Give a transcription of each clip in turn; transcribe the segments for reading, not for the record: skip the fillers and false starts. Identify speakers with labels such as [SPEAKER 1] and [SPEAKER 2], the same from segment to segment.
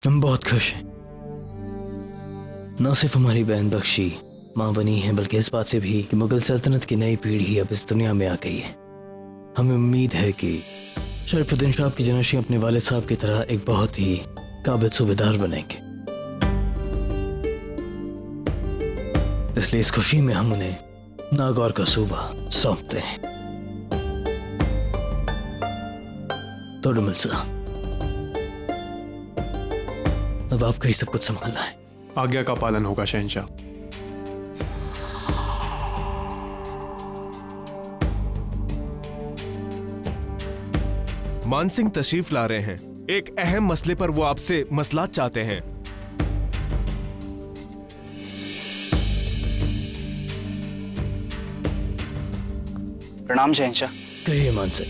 [SPEAKER 1] हम बहुत खुश हैं। न सिर्फ हमारी बहन बख्शी माँ बनी है, बल्कि इस बात से भी कि मुगल सल्तनत की नई पीढ़ी अब इस दुनिया में आ गई है। हमें उम्मीद है कि शरफुद्दीन शाह की जनरेशन अपने वालिद साहब की तरह एक बहुत ही काबिल सूबेदार बनेंगे। इसलिए इस खुशी में हम उन्हें नागौर का सूबा सौंपते हैं। तोड़ मिल्सा, अब आपका ही सब कुछ संभालना है।
[SPEAKER 2] आज्ञा का पालन होगा शहंशाह।
[SPEAKER 3] मानसिंह तशरीफ ला रहे हैं। एक अहम मसले पर वो आपसे मसलात चाहते हैं।
[SPEAKER 4] प्रणाम शहंशाह।
[SPEAKER 1] कहिए मानसिंह,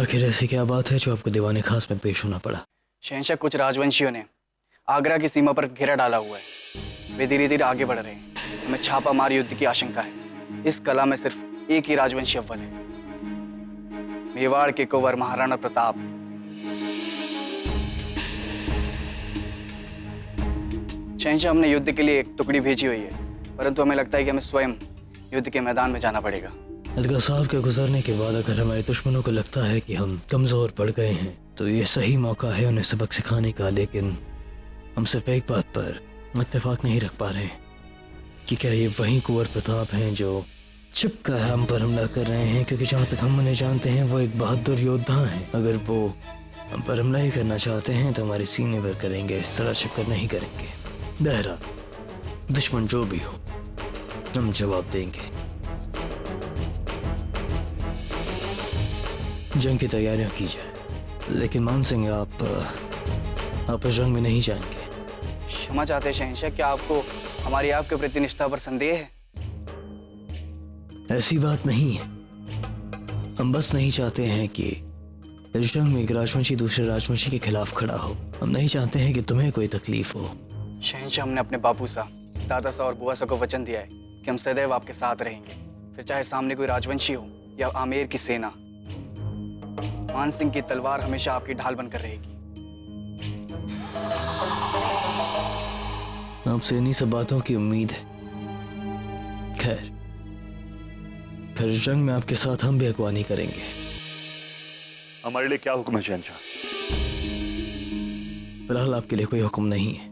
[SPEAKER 1] आखिर ऐसी क्या बात है जो आपको दीवाने खास में पेश होना पड़ा?
[SPEAKER 4] शहंशाह, कुछ राजवंशियों ने आगरा की सीमा पर घेरा डाला हुआ है। वे धीरे धीरे आगे बढ़ रहे हैं। हमें छापामार युद्ध की आशंका है। इस कला में सिर्फ एक ही राजवंशी अव्वल है, मेवाड़ के कुंवर महाराणा प्रताप। शहंशाह, हमने युद्ध के लिए एक टुकड़ी भेजी हुई है, परंतु हमें लगता है कि हमें स्वयं युद्ध के मैदान में जाना पड़ेगा।
[SPEAKER 1] अदगा साहब के गुजरने के बाद अगर हमारे दुश्मनों को लगता है कि हम कमजोर पड़ गए हैं तो ये सही मौका है उन्हें सबक सिखाने का। लेकिन हम सिर्फ एक बात पर इत्तेफाक नहीं रख पा रहे कि क्या ये वही कुंवर प्रताप हैं जो छिपकर हम पर हमला कर रहे हैं, क्योंकि जहाँ तक हम उन्हें जानते हैं वो एक बहादुर योद्धा हैं। अगर वो हम पर हमला ही करना चाहते हैं तो हमारे सीने भर करेंगे, इस तरह छिपकर नहीं करेंगे। बहरा दुश्मन जो भी हो हम जवाब देंगे। जंग की तैयारियां की जाए, लेकिन मान सिंह आप इस जंग में नहीं जाएंगे।
[SPEAKER 4] क्षमा चाहते हैं शहंशाह, क्या आपको हमारी आपके प्रति निष्ठा पर संदेह है?
[SPEAKER 1] ऐसी बात नहीं है। हम बस नहीं चाहते हैं कि इस जंग में एक राजवंशी दूसरे राजवंशी के खिलाफ खड़ा हो। हम नहीं चाहते हैं कि तुम्हें कोई तकलीफ हो।
[SPEAKER 4] शहंशाह, हमने अपने बापू सा, दादा सा और बुआ सा को वचन दिया है कि हम सदैव आपके साथ रहेंगे, फिर चाहे सामने कोई राजवंशी हो या आमेर की सेना। मान सिंह की तलवार हमेशा आपकी ढाल बनकर रहेगी।
[SPEAKER 1] आपसे इन्हीं सब बातों की उम्मीद है। खैर, फिर इस जंग में आपके साथ हम भी अगवानी करेंगे।
[SPEAKER 5] हमारे लिए क्या हुक्म है शहंशाह?
[SPEAKER 1] फिलहाल आपके लिए कोई हुक्म नहीं है,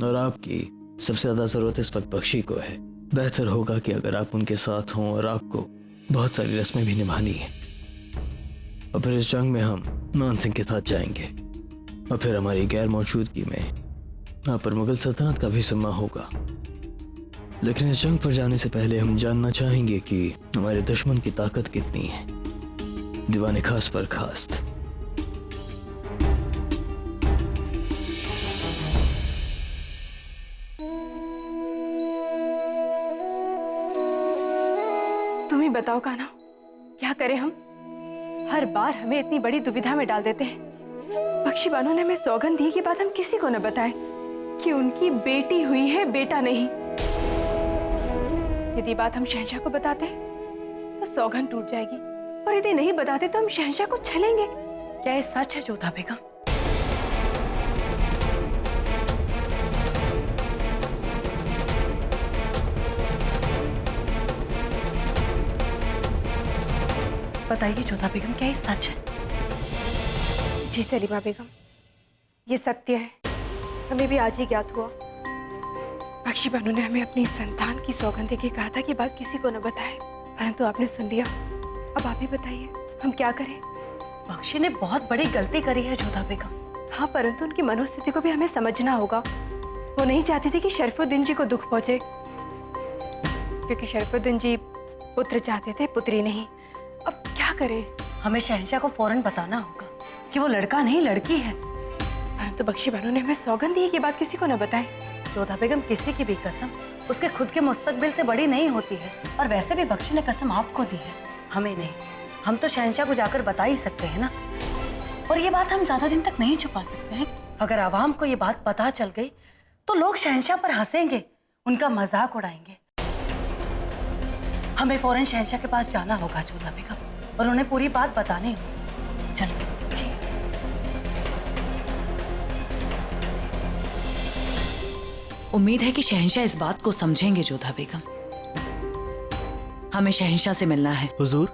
[SPEAKER 1] और आपकी सबसे ज्यादा जरूरत इस वक्त बख्शी को है। बेहतर होगा कि अगर आप उनके साथ हों, और आपको बहुत सारी रस्में भी निभानी है। और फिर इस जंग में हम मान सिंह के साथ जाएंगे, और फिर हमारी गैर मौजूदगी में यहाँ पर मुगल सल्तनत का भी सम्मा होगा। लेकिन इस जंग पर जाने से पहले हम जानना चाहेंगे कि हमारे दुश्मन की ताकत कितनी है, दीवाने खास पर खास।
[SPEAKER 6] तुम ही बताओ कान्हा, क्या करें हम? हर बार हमें इतनी बड़ी दुविधा में डाल देते हैं। बख्शी बानो ने हमें सौगंध दी कि बात हम किसी को न बताएं कि उनकी बेटी हुई है, बेटा नहीं। यदि बात हम शहंशाह को बताते हैं तो सौगंध टूट जाएगी, और यदि नहीं बताते तो हम शहंशाह को छलेंगे। क्या ये सच है जोधा बेगम? बताइए जोधा बेगम, क्या ये सच है? जी सलीमा बेगम, ये सत्य है। हमें भी आज ही ज्ञात हुआ। बख्शी बानो ने हमें अपनी संतान की सौगंध देके कहा था कि बात किसी को न बताए, परंतु आपने सुन लिया। अब आप ही बताइए, हम क्या करें?
[SPEAKER 7] बख्शी ने बहुत बड़ी गलती करी है जोधा बेगम।
[SPEAKER 6] हाँ, परंतु उनकी मनोस्थिति को भी हमें समझना होगा। वो नहीं चाहती थी कि शरफुद्दीन जी को दुख पहुंचे, क्योंकि शरफुद्दीन जी पुत्र चाहते थे, पुत्री नहीं। अब क्या करें?
[SPEAKER 7] हमें शहंशाह को फौरन बताना होगा कि वो लड़का नहीं लड़की है।
[SPEAKER 6] परंतु बख्शी बानो ने हमें सौगंध दी है कि बात किसी को न बताए।
[SPEAKER 7] जोधा बेगम, किसी की भी कसम उसके खुद के मुस्तकबिल से बड़ी नहीं होती है। और वैसे भी बख्शी ने कसम आपको दी है, हमें नहीं। हम तो शहंशाह को जाकर बता ही सकते हैं ना। और ये बात हम ज्यादा दिन तक नहीं छुपा सकते हैं। अगर आवाम को ये बात पता चल गई तो लोग शहंशाह पर हंसेंगे, उनका मजाक उड़ाएंगे। हमें फौरन शहंशाह के पास जाना होगा जोधा बेगम, और उन्हें पूरी बात बतानी होगी। चलो जी। उम्मीद है कि शहंशाह इस बात को समझेंगे जोधा बेगम। हमें शहंशाह से मिलना है।
[SPEAKER 3] हुजूर,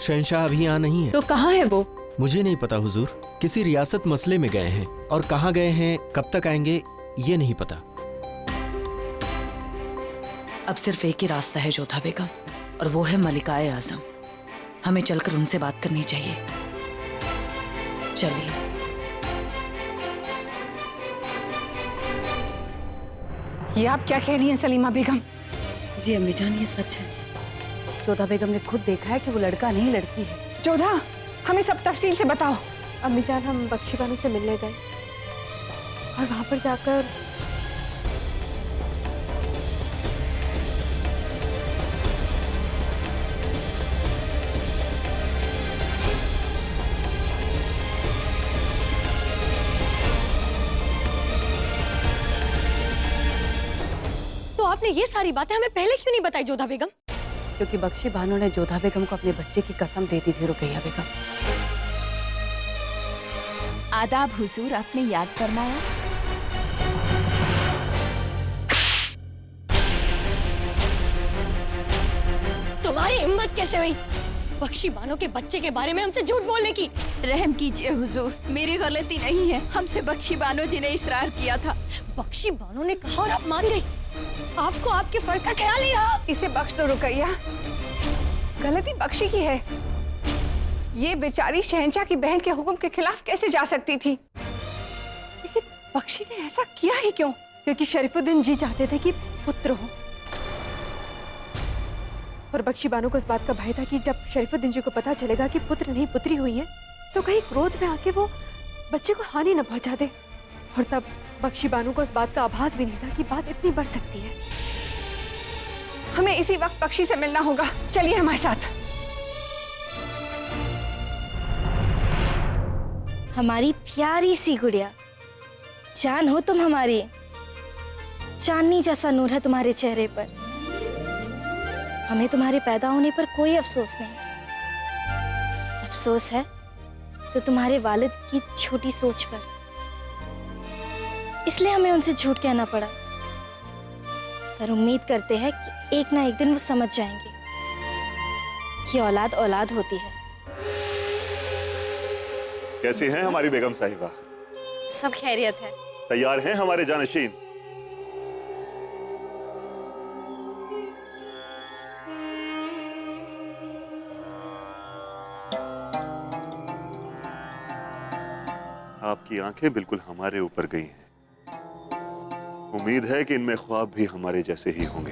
[SPEAKER 3] शहंशाह अभी यहाँ नहीं है।
[SPEAKER 6] तो कहाँ है वो?
[SPEAKER 3] मुझे नहीं पता हुजूर, किसी रियासत मसले में गए हैं और कहाँ गए हैं, कब तक आएंगे, ये नहीं पता।
[SPEAKER 7] अब सिर्फ एक ही रास्ता है जोधा बेगम, और वो है मलिकाए आजम। हमें चलकर उनसे बात करनी चाहिए। चलिए।
[SPEAKER 6] ये आप क्या कह रही हैं सलीमा बेगम?
[SPEAKER 7] जी अम्मी जान, ये सच है। जोधा बेगम ने खुद देखा है कि वो लड़का नहीं लड़की है।
[SPEAKER 6] जोधा, हमें सब तफसील से बताओ। अम्मी जान, हम बख्शी बानो से मिलने गए और वहां पर जाकर
[SPEAKER 8] तो आपने ये सारी बातें हमें पहले क्यों नहीं बताई जोधा बेगम?
[SPEAKER 7] क्योंकि बख्शी बानो ने जोधा बेगम को अपने बच्चे की कसम दे दी थी रुकैया बेगम।
[SPEAKER 9] आदाब हुजूर, आपने याद फरमाया।
[SPEAKER 8] तुम्हारी हिम्मत कैसे हुई बख्शी बानो के बच्चे के बारे में हमसे झूठ बोलने की?
[SPEAKER 9] रहम कीजिए हुजूर, मेरी गलती नहीं है। हमसे बख्शी बानो जी ने इसरार किया था।
[SPEAKER 8] बख्शी बानो ने कहा और आप मान गई। आपको आपके फर्ज का ख्याल नहीं रहा।
[SPEAKER 6] इसे बख्श दो रुकैया, गलती बख्शी की है। ये बेचारी शहंशाह की बहन के हुक्म के खिलाफ कैसे जा सकती थी? लेकिन बख्शी ने ऐसा किया ही क्यों? क्योंकि शरीफुद्दीन जी चाहते थे कि पुत्र हो, और बख्शी बानो को इस बात का भय था कि जब शरीफुद्दीन जी को पता चलेगा कि पुत्र नहीं पुत्री हुई है तो कहीं क्रोध में आके वो बच्चे को हानि न पहुंचा दे। और तब बख्शी बानो को इस बात का आभास भी नहीं था कि बात इतनी बढ़ सकती है। हमें इसी वक्त बख्शी से मिलना होगा। चलिए हमारे साथ।
[SPEAKER 10] हमारी प्यारी सी गुड़िया, जान हो तुम हमारी। चांदनी जैसा नूर है तुम्हारे चेहरे पर। हमें तुम्हारे पैदा होने पर कोई अफसोस नहीं। अफसोस है तो तुम्हारे वालिद की छोटी सोच पर। इसलिए हमें उनसे झूठ कहना पड़ा, पर उम्मीद करते हैं कि एक ना एक दिन वो समझ जाएंगे कि औलाद औलाद होती है।
[SPEAKER 5] कैसी हैं हमारी बेगम साहिबा?
[SPEAKER 10] सब खैरियत है।
[SPEAKER 5] तैयार हैं हमारे जानशीन? आपकी आंखें बिल्कुल हमारे ऊपर गई हैं। उम्मीद है कि इनमें ख्वाब भी हमारे जैसे ही होंगे।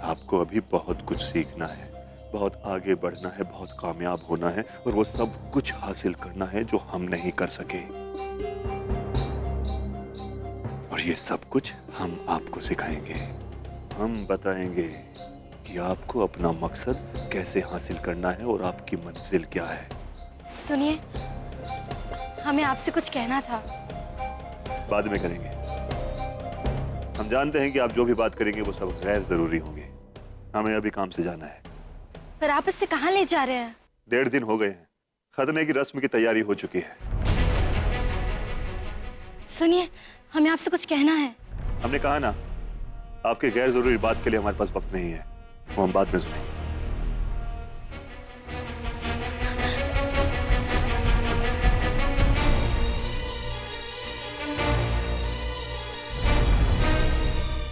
[SPEAKER 5] आपको अभी बहुत कुछ सीखना है, बहुत आगे बढ़ना है, बहुत कामयाब होना है, और वो सब कुछ हासिल करना है जो हम नहीं कर सके। और ये सब कुछ हम आपको सिखाएंगे। हम बताएंगे कि आपको अपना मकसद कैसे हासिल करना है और आपकी मंजिल क्या है।
[SPEAKER 10] सुनिए, हमें आपसे कुछ कहना था।
[SPEAKER 5] बाद में करेंगे। हम जानते हैं कि आप जो भी बात करेंगे वो सब गैर जरूरी होंगे। हमें अभी काम से जाना है।
[SPEAKER 10] पर आप इससे कहाँ ले जा रहे हैं?
[SPEAKER 5] 1.5 दिन हो गए हैं। खतने की रस्म की तैयारी हो चुकी है।
[SPEAKER 10] सुनिए, हमें आपसे कुछ कहना है।
[SPEAKER 5] हमने कहा ना, आपके गैर जरूरी बात के लिए हमारे पास वक्त नहीं है। वो हम बाद में सुनेंगे।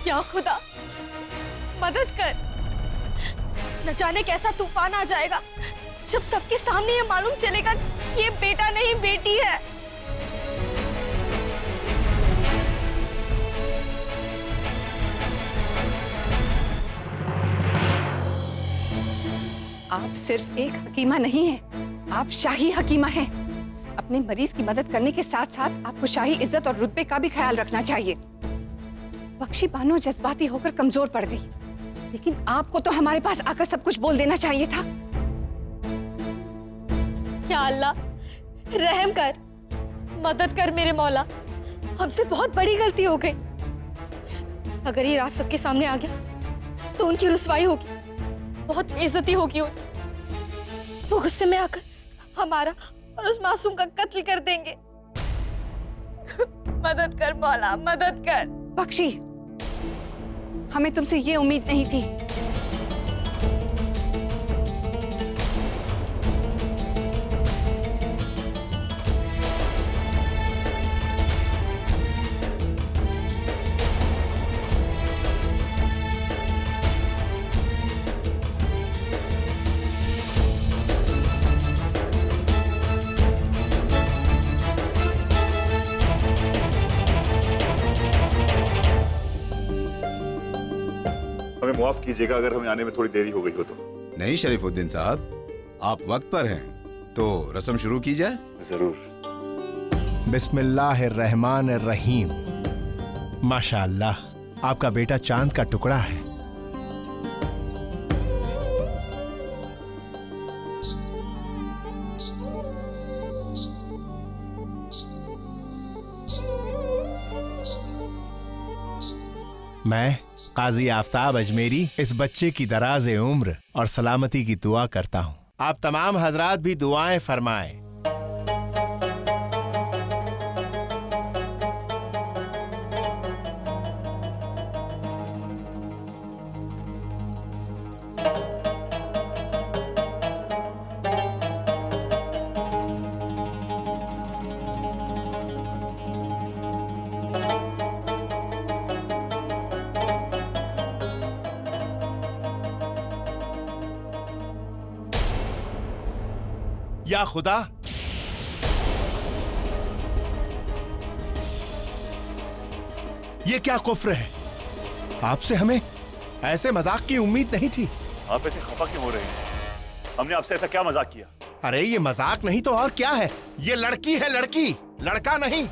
[SPEAKER 8] या खुदा, मदद कर। न जाने कैसा तूफान आ जाएगा जब सबके सामने ये मालूम चलेगा कि ये बेटा नहीं बेटी है।
[SPEAKER 6] आप सिर्फ एक हकीमा नहीं हैं, आप शाही हकीमा हैं। अपने मरीज की मदद करने के साथ साथ आपको शाही इज्जत और रुतबे का भी ख्याल रखना चाहिए। बख्शी बानो जज्बाती होकर कमजोर पड़ गई, लेकिन आपको तो हमारे पास आकर सब कुछ बोल देना चाहिए था।
[SPEAKER 8] या अल्लाह, रहम कर, मदद कर मेरे मौला। हमसे बहुत बड़ी गलती हो गई। अगर ये रात सबके सामने आ गया तो उनकी रुसवाई होगी, बहुत बेइज्जती होगी उनकी। वो गुस्से में आकर हमारा और उस मासूम का कत्ल कर देंगे। मदद कर मौला, मदद कर।
[SPEAKER 6] बख्शी, हमें तुमसे ये उम्मीद नहीं थी।
[SPEAKER 11] हमें माफ कीजिएगा अगर हमें आने में थोड़ी देरी हो गई हो तो।
[SPEAKER 12] नहीं शरीफुद्दीन साहब, आप वक्त पर हैं, तो रस्म शुरू की जाए।
[SPEAKER 11] जरूर।
[SPEAKER 13] बिस्मिल्लाहिर्रहमानिर्रहीम। माशाअल्लाह, आपका बेटा चांद का टुकड़ा है। मैं काजी आफ्ताब अजमेरी इस बच्चे की दराज उम्र और सलामती की दुआ करता हूँ। आप तमाम हजरात भी दुआएं फरमाएं। या खुदा, ये क्या कुफ्र है? आपसे हमें ऐसे मजाक की उम्मीद नहीं थी।
[SPEAKER 11] आप ऐसे खफा क्यों हो रहे हैं? हमने आपसे ऐसा क्या मजाक किया?
[SPEAKER 13] अरे ये मजाक नहीं तो और क्या है? ये लड़की है, लड़की, लड़का नहीं।